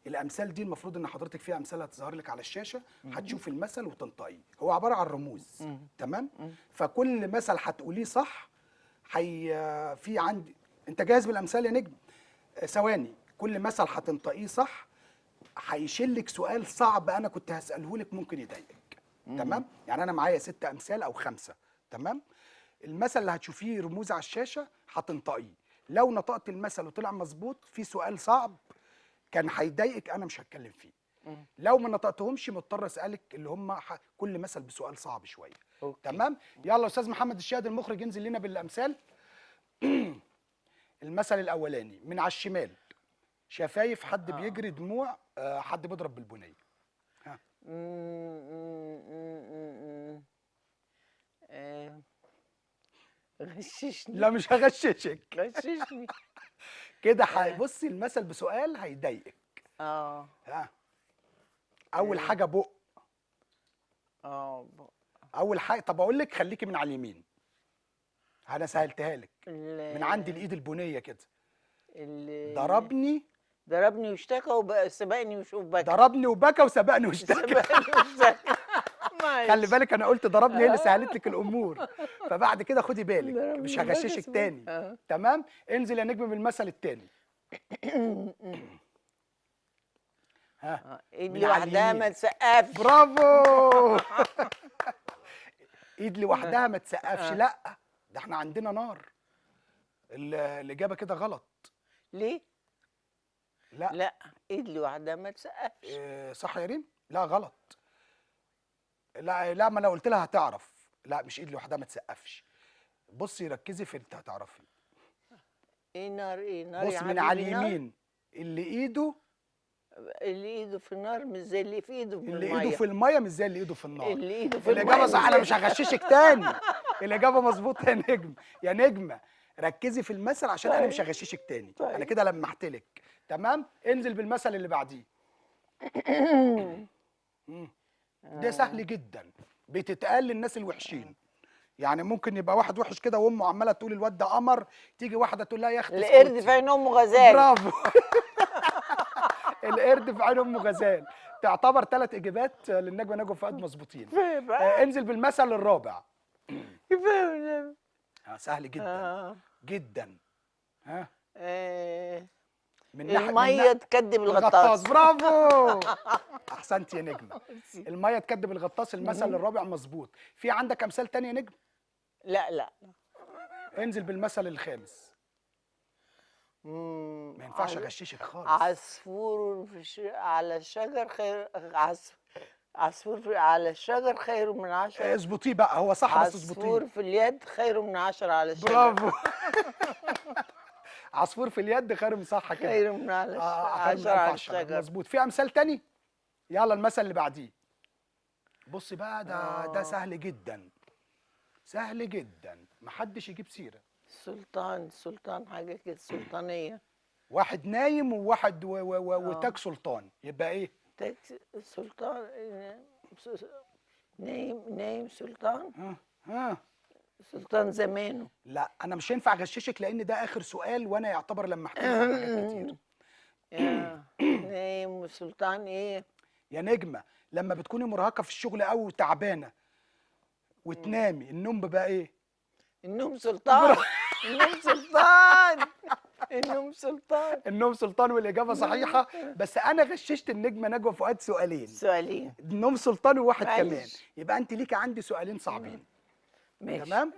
الامثال دي المفروض ان حضرتك فيها امثله هتظهر لك على الشاشه، هتشوف المثل وتنطقيه. هو عباره عن رموز. تمام. فكل مثل هتقوليه صح في عندي. انت جاهز بالامثال يا نجم؟ ثواني. كل مثل هتنطقيه صح هيشيلك سؤال صعب انا كنت هساله لك ممكن يضايقك. تمام. يعني انا معايا 6 امثال او 5. تمام. المثل اللي هتشوفيه رموز على الشاشه هتنطقيه. لو نطقت المثل وطلع مظبوط في سؤال صعب كان هيضايقك انا مش هتكلم فيه. لو ما نطقتهمش مضطر اسالك اللي هم كل مثل بسؤال صعب شويه. تمام. يلا استاذ محمد الشاهد المخرج ينزل لنا بالامثال. المثل الاولاني من على الشمال: شفايف حد بيجري دموع حد بيضرب بالبنيه. ها. غششني. لا مش هغششك. غششني. كده بصي المثل بسؤال هيضايقك. ها. اول حاجه بق. بق. اول حاجه. طب اقول لك خليكي من على اليمين، انا سهلتها لك. من عند الايد البنيه كده. ضربني واشتكى وسبقني وبكى. ضربني وبكى وسبقني واشتكى. خلي بالك انا قلت ضربني هي اللي سهلت لك الامور، فبعد كده خدي بالك مش هغششك تاني. تمام. انزل يا نجم بالمثل التاني. ها. ايد لوحدها ما تسقفش. برافو. ايد لوحدها ما تسقفش. لا ده احنا عندنا نار. الاجابه كده غلط. ليه؟ لا ايد لوحدها ما تسقفش. صح يا ريم؟ لا غلط. لا ما انا قلت لها هتعرف. لا مش ايد لوحدها ما تسقفش. بصي ركزي في انت هتعرفي. ايه نار بص من على اليمين اللي ايده في النار مش زي اللي في ايده في الميه. اللي ايده في الميه مش زي اللي ايده في النار. اللي ايده في الميه. الاجابه صح. انا مش هغششك تاني. الاجابه مظبوطه يا نجم. يا نجمه ركزي في المثل عشان انا مش هغششك تاني. انا كده لمحت لك. تمام. انزل بالمثل اللي بعديه. ده سهل جدا، بتتقال للناس الوحشين. يعني ممكن يبقى واحد وحش كده وامه عماله تقول الواد ده قمر، تيجي واحده تقول لها يا اختي القرد في عين امه غزال. برافو. القرد في عين امه غزال. تعتبر 3 اجابات للنجمه نجوى فؤاد مظبوطين. انزل بالمثل الرابع. كفايه. سهل جدا جدا. ها. من الميه تكدب الغطاس. برافو. احسنت يا نجمه. الميه تكدب الغطاس. المثل الرابع مظبوط. في عندك امثال تانية يا نجم؟ لا. انزل بالمثل الخامس. ما ينفعش اغششك خالص. عصفور على الشجر خير. عصفور على الشجر خير من 10. اظبطيه بقى. هو صح بس اظبطيه. عصفور في اليد خير من 10 على الشجر. برافو. عصفور في اليد خير من صح كده. خير من 10 على الشجر. مظبوط. في امثال تاني؟ يلا المثل اللي بعديه. بصي بقى ده سهل جدا. سهل جدا محدش يجيب سيره. سلطان حاجه كده. سلطانيه. واحد نايم وواحد وتاج سلطان يبقى ايه؟ تاج سلطان. نايم سلطان. سلطان زمانه. لا انا مش هينفع اغششك لان ده اخر سؤال وانا يعتبر لما احكي لك حاجات كتير. نايم سلطان ايه؟ يا نجمه لما بتكوني مرهقه في الشغل قوي وتعبانه وتنامي النوم بقى ايه؟ النوم سلطان. النوم سلطان. النوم سلطان. النوم سلطان والاجابه صحيحه. بس انا غششت النجمه نجوى فؤاد سؤالين. النوم سلطان وواحد كمان. يبقى انت ليكي عندي سؤالين صعبين. ماشي. تمام.